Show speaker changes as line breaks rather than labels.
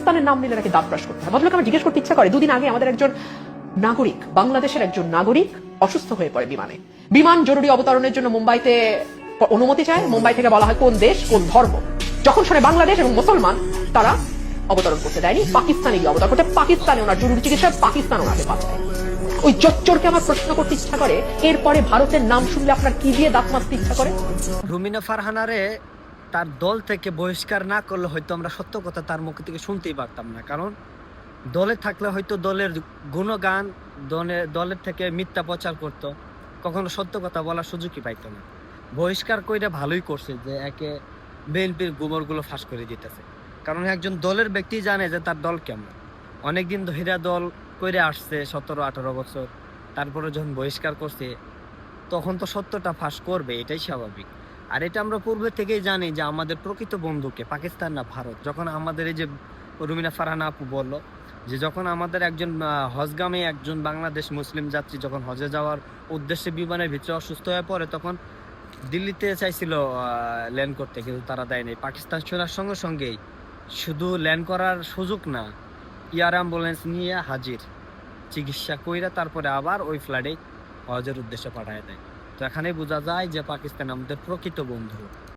পাকিস্তানের নাম নিলে নাকি দাঁত ব্রাশ করতে হয়। ভদ্রলোক আমার জিজ্ঞেস করতে ইচ্ছা করে, দুদিন আগে আমাদের একজন নাগরিক, বাংলাদেশের একজন নাগরিক অসুস্থ হয়ে পড়ে বিমানে। বিমান জরুরি অবতরণের জন্য মুম্বাইতে অনুমতি চায়। মুম্বাই থেকে বলা হয় কোন দেশ কোন ধর্ম। যখন শুনে বাংলাদেশ এবং মুসলমান, তারা অবতরণ করতে দেয়নি, পাকিস্তানে গিয়ে অবতরণ করতে, পাকিস্তানে ওনার জরুরি চিকিৎসা, পাকিস্তান ওনাকে পাঠায়। ওই জচ্চরকে আমার প্রশ্ন করতে ইচ্ছা করে, এরপরে ভারতের নাম শুনলে আপনার কি দিয়ে দাঁত মাজতে ইচ্ছা করে?
রুমিনা ফারহানারে তার দল থেকে বহিষ্কার না করলে হয়তো আমরা সত্য কথা তার মুখ থেকে শুনতেই পারতাম না। কারণ দলে থাকলে হয়তো দলের গুণগান, দলের থেকে মিথ্যা প্রচার করত, কখনো সত্য কথা বলার সুযোগই পাইতো না। বহিষ্কার কইরা ভালোই করছে যে একে বিএনপির গোবরগুলো ফাঁস করে দিতেছে। কারণ একজন দলের ব্যক্তি জানে যে তার দল কেমন। অনেকদিন ধরে দল করে আসছে 17-18 বছর, তারপরে যখন বহিষ্কার করছে তখন তো সত্যটা ফাঁস করবে, এটাই স্বাভাবিক। আর এটা আমরা পূর্বে থেকেই জানি যে আমাদের প্রকৃত বন্ধুকে পাকিস্তান না ভারত। যখন আমাদের এই যে রুমিনা ফারহানা আপু বলল যে যখন আমাদের একজন হজগামী একজন বাংলাদেশ মুসলিম যাত্রী যখন হজে যাওয়ার উদ্দেশ্যে বিমানের ভিতরে অসুস্থ হয়ে পড়ে, তখন দিল্লিতে চাইছিল ল্যান্ড করতে, কিন্তু তারা দেয়নি। পাকিস্তান শোনার সঙ্গে সঙ্গেই শুধু ল্যান্ড করার সুযোগ না, এয়ার অ্যাম্বুলেন্স নিয়ে হাজির, চিকিৎসা কইরা তারপরে আবার ওই ফ্লাইটে হজের উদ্দেশ্যে পাঠায় দেয়। তো এখানেই বোঝা যায় যে পাকিস্তান আমাদের প্রকৃত বন্ধু।